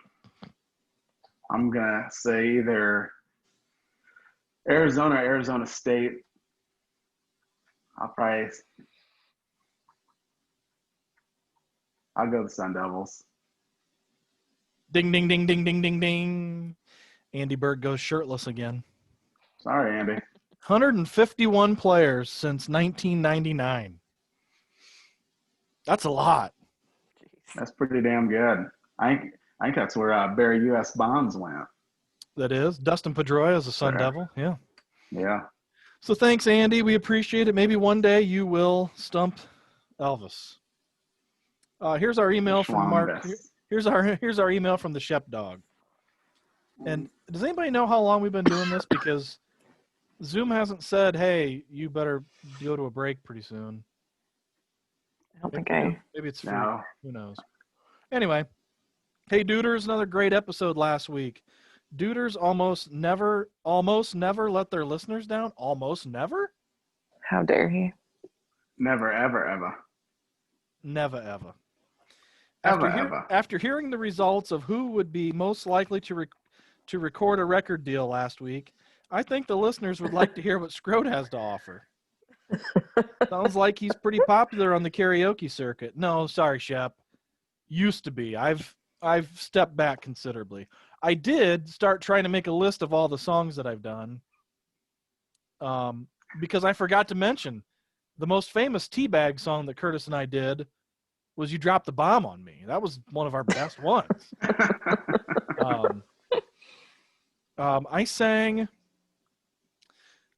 gonna say either Arizona or Arizona State. I'll go the Sun Devils. Ding, ding, ding, ding, ding, ding, ding. Andy Berg goes shirtless again. Sorry, Andy. 151 players since 1999. That's a lot. That's pretty damn good. I think that's where Barry U.S. Bonds went. That is. Dustin Pedroia is a Sun Devil. Yeah. Yeah. So thanks, Andy. We appreciate it. Maybe one day you will stump Elvis. Here's our email from Mark. Here's our email from the Shep Dog. And does anybody know how long we've been doing this? Because Zoom hasn't said, "Hey, you better go to a break pretty soon." I don't think Maybe it's free. No. Who knows? Anyway, hey, Duders, another great episode last week. Duders almost never let their listeners down. Almost never? How dare he? Never, ever, ever. Never, ever. Ever. After hearing the results of who would be most likely to record a record deal last week, I think the listeners would like to hear what Scrode has to offer. Sounds like he's pretty popular on the karaoke circuit. No, sorry, Shep. Used to be. I've stepped back considerably. I did start trying to make a list of all the songs that I've done. Because I forgot to mention the most famous Teabag song that Curtis and I did was "You Dropped the Bomb on Me." That was one of our best ones. I sang.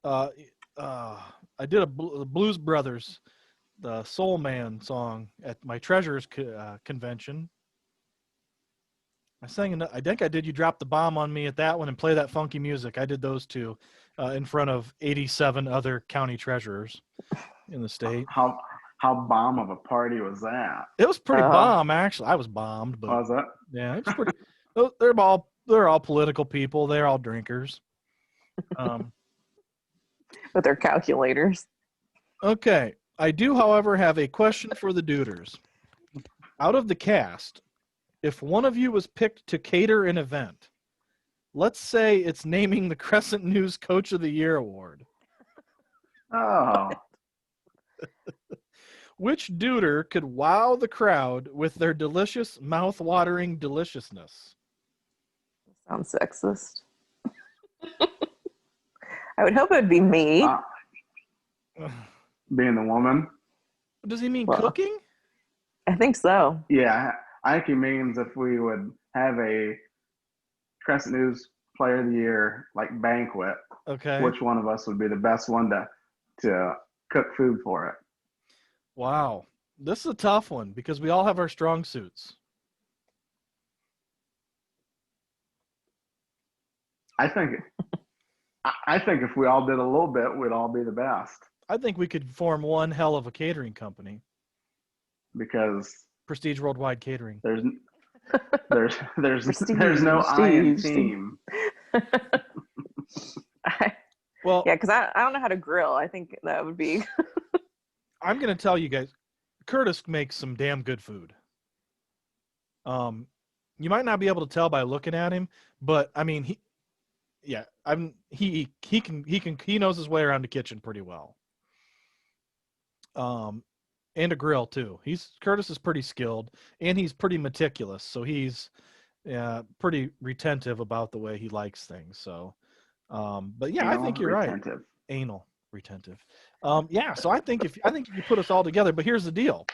I did a Blues Brothers, the Soul Man song at my Treasures convention. I think I did "You Dropped the Bomb on Me" at that one and "Play That Funky Music." I did those two in front of 87 other county treasurers in the state. How bomb of a party was that? It was pretty bomb, actually. I was bombed, but Was it? yeah, it was pretty. They're all political people. They're all drinkers. With their calculators. Okay. I do, however, have a question for the Duders. Out of the cast, if one of you was picked to cater an event, let's say it's naming the Crescent News Coach of the Year award. Oh. Which Duder could wow the crowd with their delicious, mouth-watering deliciousness? Sounds sexist. I would hope it would be me. Being the woman. Does he mean cooking? I think so. Yeah, I think he means if we would have a Crescent News Player of the Year banquet. Okay. Which one of us would be the best one to cook food for it? Wow. This is a tough one because we all have our strong suits. I think if we all did a little bit, we'd all be the best. I think we could form one hell of a catering company. Because Prestige Worldwide Catering. There's no I in team. Well, yeah, because I don't know how to grill. I think that would be. I'm going to tell you guys, Curtis makes some damn good food. You might not be able to tell by looking at him, but I mean, he knows his way around the kitchen pretty well. And a grill too. Curtis is pretty skilled and he's pretty meticulous. So he's pretty retentive about the way he likes things. So, but yeah, I think you're right. Anal retentive. So I think if you put us all together, but here's the deal.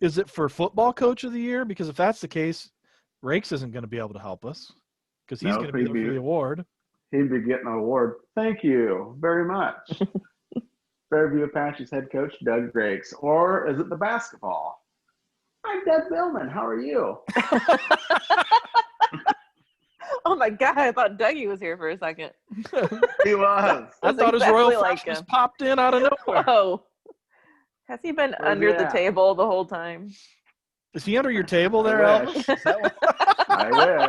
Is it for football coach of the year? Because if that's the case, Rakes isn't going to be able to help us because he's going to be there for the award. He'd be getting an award. Thank you very much. Fairview Apache's head coach, Doug Rakes. Or is it the basketball? I'm Doug Billman. How are you? Oh my God, I thought Dougie was here for a second. He was. I thought his royal freshness popped in out of nowhere. Whoa. Has he been under the table the whole time? Is he under your table there, Elvis? Is that what... I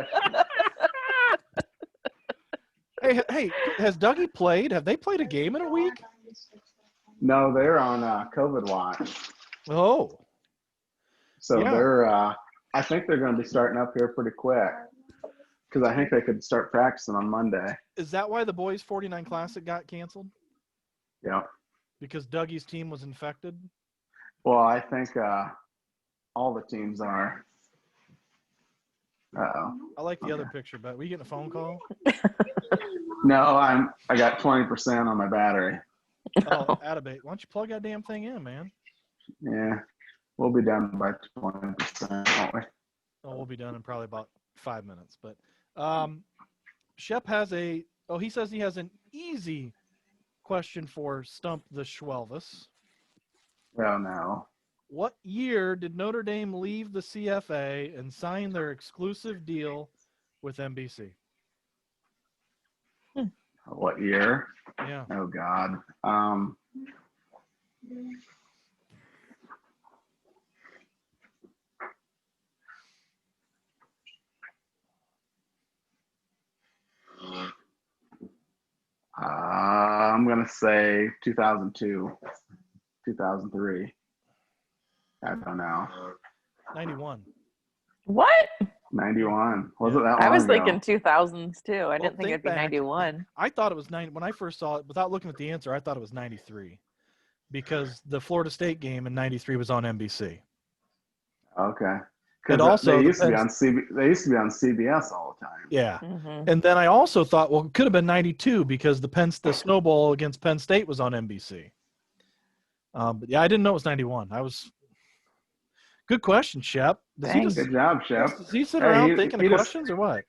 wish. Hey, has Dougie played? Have they played a game in a week? No, they're on COVID watch. Oh. So they're, I think they're going to be starting up here pretty quick because I think they could start practicing on Monday. Is that why the Boys 49 Classic got canceled? Yeah. Because Dougie's team was infected? Well, I think all the teams are. Uh-oh. I like the other picture, but were you getting a phone call? No, I got 20% on my battery. Oh, atabate. Why don't you plug that damn thing in, man? Yeah, we'll be done by 20%, won't we? Oh, we'll be done in probably about 5 minutes. But Shep has he says he has an easy question for Stump the Schwelvis. Oh, no. What year did Notre Dame leave the CFA and sign their exclusive deal with NBC? What year? Yeah. Oh God. I'm gonna say 2002, 2003. I don't know. 91. What? 91. Was it that long I was ago? thinking 2000s too. I didn't think think it'd be back. 91. I thought it was 90. When I first saw it, without looking at the answer, I thought it was 93 because the Florida State game in 93 was on NBC. Okay. It Because also they used to be depends- on they used to be on CBS all the time. Yeah. Mm-hmm. And then I also thought, well, it could have been 92 because the Snow Bowl against Penn State was on NBC. But yeah, I didn't know it was 91. Good question, Shep. Good job, Chef. Does he sit Hey, around he- thinking he of just- questions or what?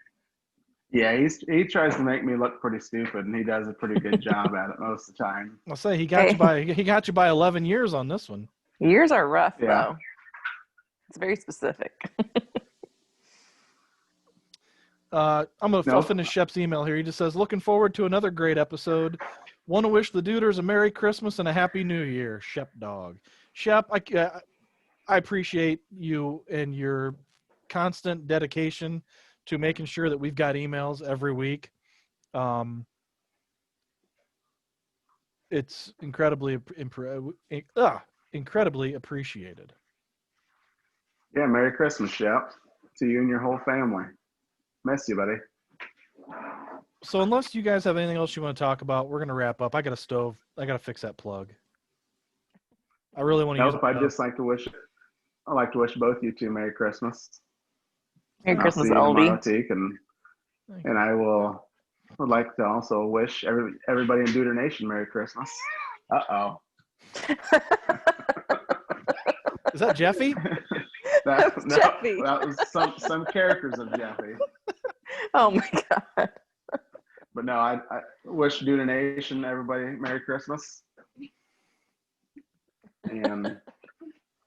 Yeah, he tries to make me look pretty stupid, and he does a pretty good job at it most of the time. I'll say he got you by 11 years on this one. Years are rough Yeah. though. It's very specific. I'll finish Shep's email here. He just says, looking forward to another great episode. Want to wish the Duders a Merry Christmas and a Happy New Year, Shep Dog. Shep, I appreciate you and your constant dedication to making sure that we've got emails every week. It's incredibly appreciated. Yeah, Merry Christmas, Chef, to you and your whole family. Miss you, buddy. So unless you guys have anything else you want to talk about, we're going to wrap up. I got a stove. I got to fix that plug. I really want to use it. I'd like to wish both you two Merry Christmas. Merry Christmas, I'll see you tomorrow, Oldie. Teak, and I would like to also wish everybody in Dudernation Merry Christmas. Uh-oh. Is that Jeffy? Jeffy. That was some characters of Jeffy. Oh my God. But no, I wish Dudernation everybody Merry Christmas. And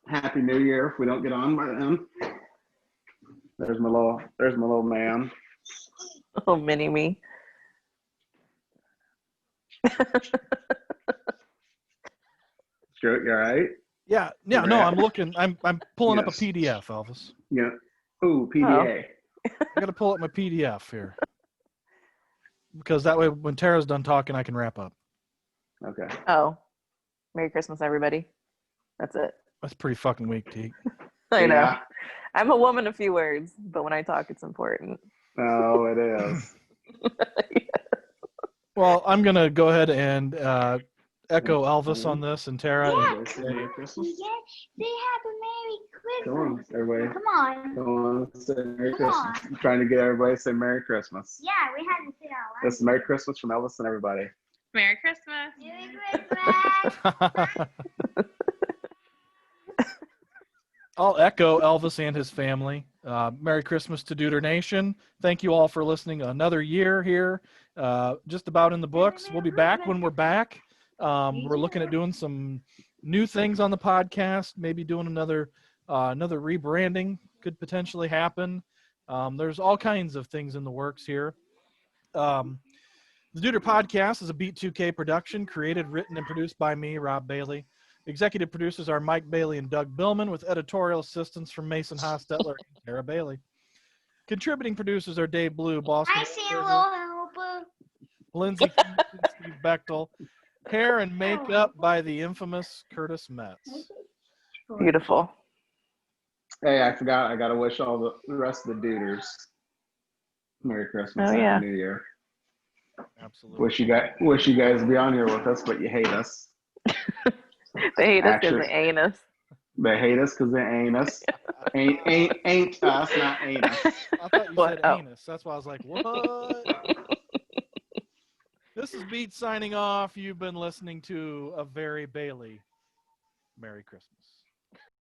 Happy New Year if we don't get on by then. There's my little man. Oh, mini me. Stuart, you all right? Yeah. No, I'm looking. I'm pulling up a PDF, Elvis. Yeah. Ooh, PDA. I got to pull up my PDF here because that way, when Tara's done talking, I can wrap up. Okay. Oh, Merry Christmas, everybody. That's it. That's pretty fucking weak, Teak. I know. I'm a woman of few words, but when I talk, it's important. Oh, it is. Well, I'm gonna go ahead and echo Elvis on this, and Tara. Yeah. Everybody say Merry Christmas. They have a Merry Christmas. Come on, everybody. Come on. Come on, say Merry Come Christmas. I'm trying to get everybody to say Merry Christmas. Yeah, we had to sit out loud. This is Merry Christmas from Elvis and everybody. Merry Christmas. Merry Christmas. I'll echo Elvis and his family. Merry Christmas to Dudernation. Thank you all for listening. Another year here, just about in the books. We'll be back when we're back. We're looking at doing some new things on the podcast. Maybe doing another rebranding could potentially happen. There's all kinds of things in the works here. The Duder Podcast is a Beat 2K production, created, written, and produced by me, Rob Bailey. Executive producers are Mike Bailey and Doug Billman, with editorial assistance from Mason Hostetler and Tara Bailey. Contributing producers are Dave Blue, Boston, I see a little helper. Lindsay, Steve Bechtel. Hair and makeup by the infamous Curtis Metz. Beautiful. Hey, I forgot. I got to wish all the rest of the Duders Merry Christmas. Oh, yeah. Happy New Year. Absolutely. Wish you guys to be on here with us, but you hate us. They hate us because Actually- they ain't us. They hate us because they ain't us. Ain't us, not ain't us. I thought you What? said Oh. anus. That's why I was like, what? This is Beat signing off. You've been listening to A Very Bailey. Merry Christmas.